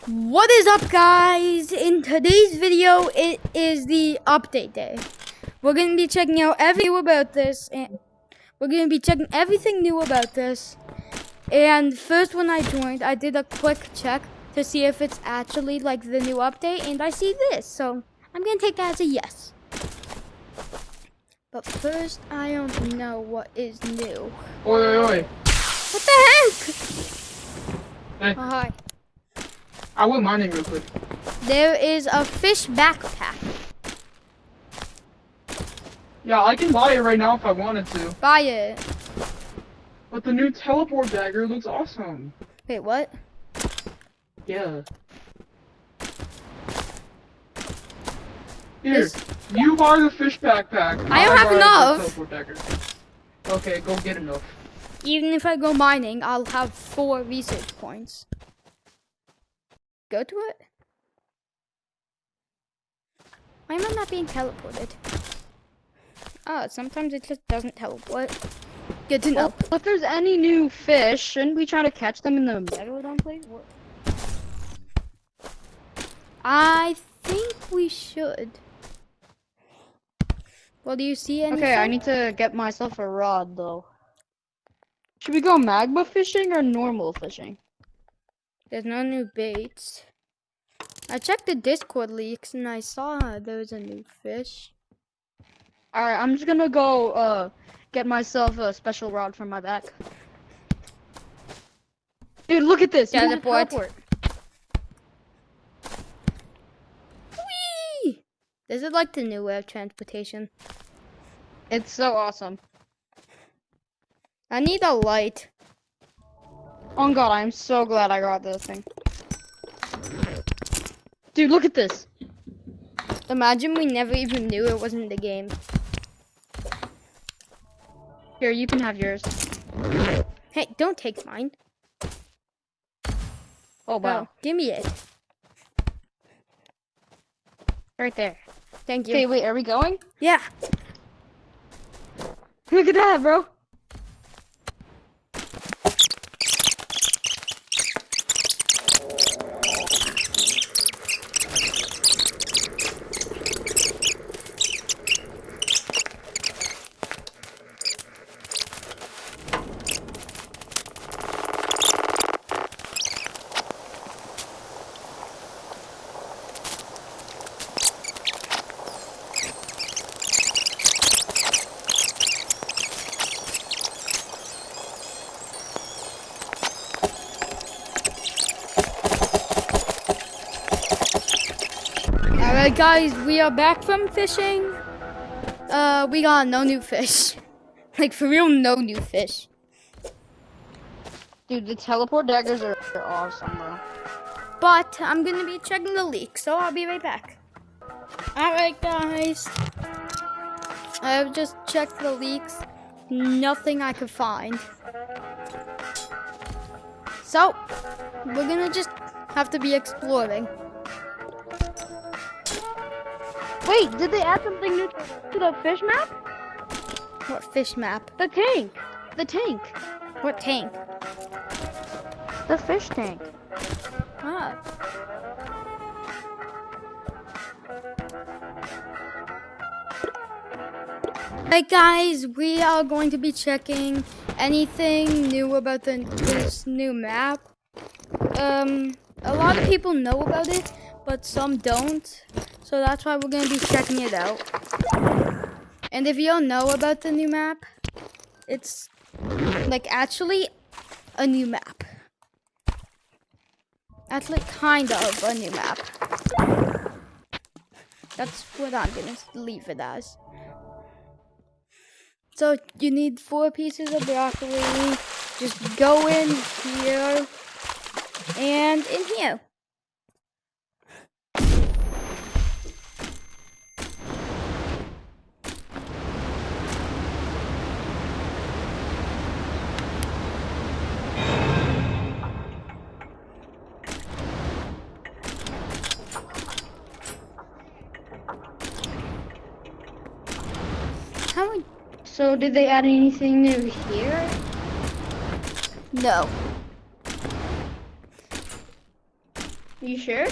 What is up, guys? In today's video, it is the update day. We're gonna be checking out everything new about this, and we're gonna be checking everything new about this. And first, when I joined, I did a quick check to see if it's actually like the new update, and I see this, so I'm gonna take that as a yes. But first, I don't know what is new. Oi, oi, oi. What the heck? Hey, Oh, hi. I went mining real quick. There is a fish backpack. Yeah, I can buy it right now if I wanted to. Buy it. But the new teleport dagger looks awesome. Wait, what? Yeah. Here, you buy the fish backpack. I don't have buy the enough. teleport dagger. Okay, go get enough. Even if I go mining, I'll have 4 research points. Go to it? Why am I not being teleported? Oh, sometimes it just doesn't teleport. Good to know. Well, if there's any new fish, shouldn't we try to catch them in the Megalodon place? What? I think we should. Well, do you see anything? Okay, I need to get myself a rod, though. Should we go magma fishing or normal fishing? There's no new baits. I checked the Discord leaks and I saw there was a new fish. Alright, I'm just gonna go, get myself a special rod for my back. Dude, look at this! You can Teleport. Whee! This is like the new way of transportation. It's so awesome. I need a light. Oh god, I'm so glad I got this thing. Dude, look at this! Imagine we never even knew it wasn't the game. Here, you can have yours. Hey, don't take mine. Oh wow. Oh, give me it. Right there. Thank you. Okay, wait, are we going? Yeah. Look at that, bro! Alright, guys, we are back from fishing. We got no new fish. Like, for real, no new fish. Dude, the teleport daggers are awesome, bro. But I'm gonna be checking the leak, so I'll be right back. Alright, guys. I've just checked the leaks. Nothing I could find. So, we're gonna just have to be exploring. Wait, did they add something new to the fish map? What fish map? The tank. The tank. What tank? The fish tank. Ah. Alright, guys, we are going to be checking anything new about this new map. A lot of people know about it, but some don't. So that's why we're going to be checking it out. And if you don't know about the new map, it's like actually a new map. Actually kind of a new map. That's what I'm going to leave it as. So you need 4 pieces of broccoli. Just go in here and in here. How would... So did they add anything new here? No. You sure?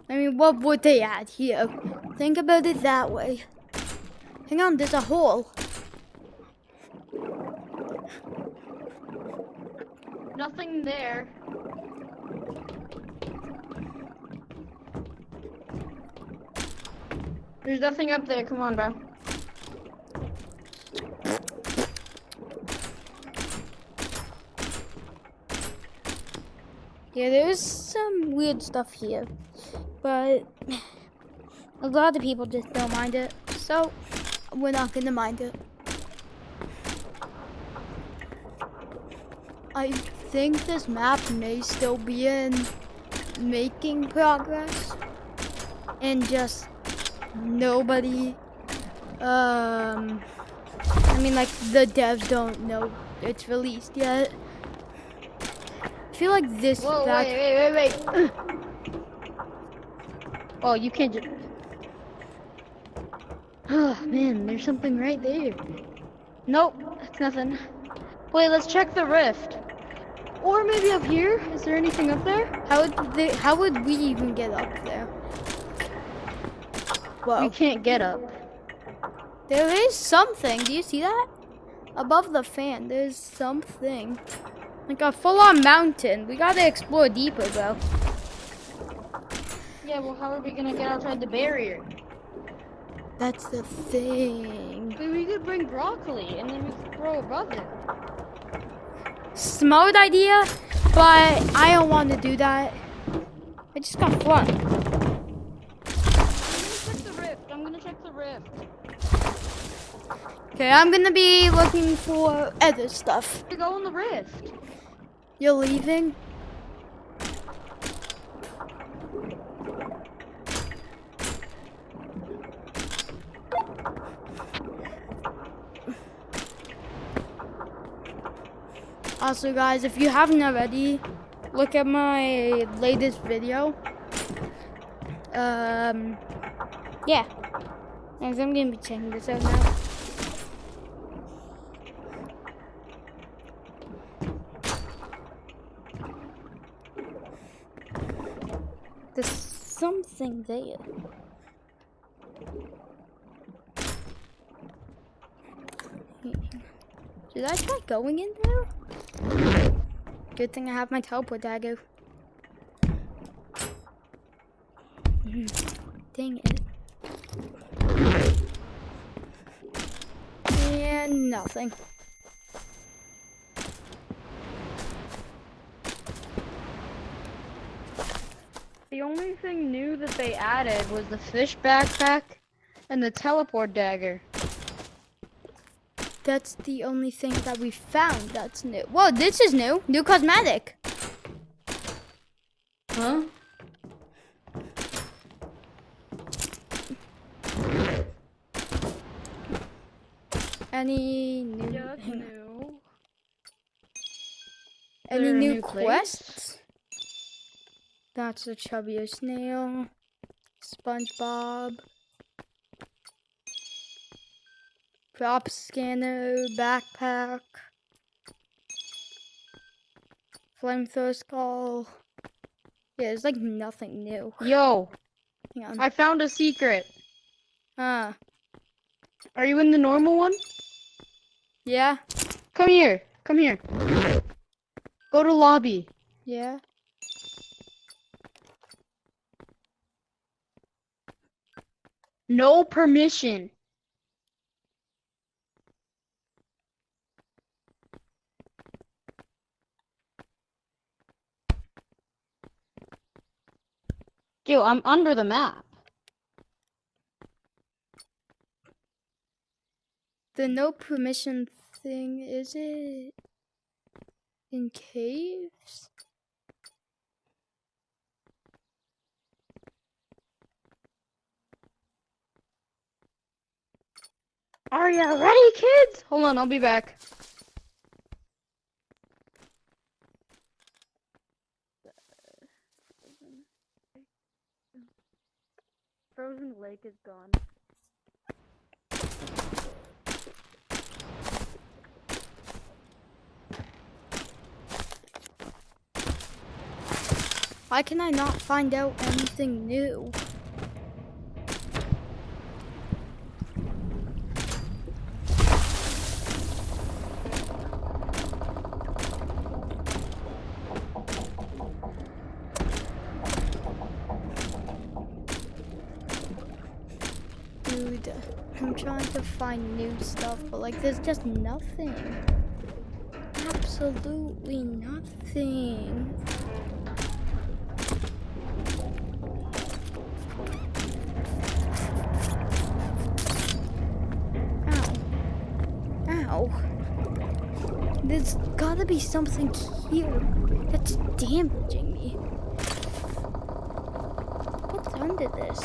I mean, what would they add here? Think about it that way. Hang on, there's a hole. Nothing there. There's nothing up there. Come on, bro. Yeah, there's some weird stuff here, but a lot of people just don't mind it, so we're not gonna mind it. I think this map may still be in making progress, and just nobody, I mean, like, the devs don't know it's released yet. I feel like this Whoa, back. wait. Oh, you can't just... Oh, man, there's something right there. Nope, it's nothing. Wait, let's check the rift. Or maybe up here? Is there anything up there? How would we even get up there? We Whoa. can't get up. There is something. Do you see that? Above the fan, there's something. Like a full-on mountain. We gotta explore deeper, bro. Yeah, well, how are we gonna get outside the barrier? That's the thing. Maybe we could bring broccoli and then we could throw above it. Smart idea, but I don't want to do that. I just got fun. I'm gonna check the rift. Okay, I'm gonna be looking for other stuff. To go in the rift. You're leaving? Also, guys, if you haven't already, look at my latest video. Yeah. Guys, I'm gonna be checking this out now. There's something there. Should I try going in there? Good thing I have my teleport dagger. Dang it. And nothing. The only thing new that they added was the fish backpack and the teleport dagger. That's the only thing that we found that's new. Whoa, this is new. New cosmetic. Huh? Any new? Yeah, that's new. Any there a new new place? quests? That's a chubbier snail. SpongeBob. Prop scanner, backpack. Flamethrower skull. Yeah, there's like nothing new. Yo, Hang on. I found a secret. Huh. Are you in the normal one? Yeah? Come here. Come here. Go to lobby. Yeah? No permission. Yo, I'm under the map. The no permission thing, is it in caves? Are you ready, kids? Hold on, I'll be back. Frozen Lake is gone. Why can I not find out anything new? Dude, I'm trying to find new stuff, but like there's just nothing. Absolutely nothing. Ow. Ow. There's gotta be something here that's damaging me. What's under this?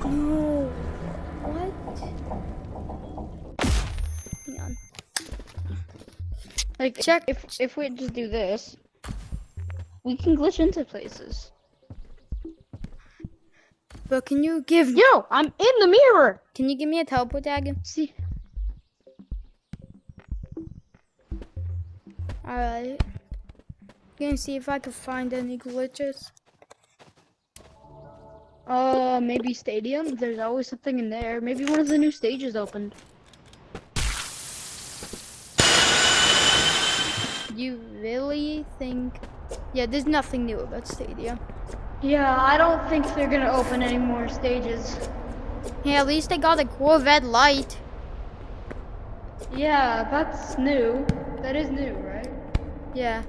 No. What? Hang on. Like, Check. if we just do this, we can glitch into places. But can you give Yo, I'm in the mirror. Can you give me a teleport dagger? See, Alright. Gonna see if I can find any glitches. maybe stadium. There's always something in there. Maybe one of the new stages opened. You really think? Yeah, there's nothing new about Stadia. Yeah, I don't think they're gonna open any more stages. Yeah, at least they got a Corvette light. Yeah, that's new. That is new, right? Yeah.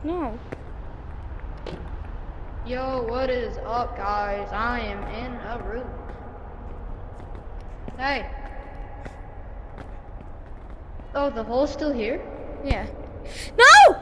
No. Yo, what is up, guys? I am in a room. Hey. Oh, the hole's still here? Yeah. No!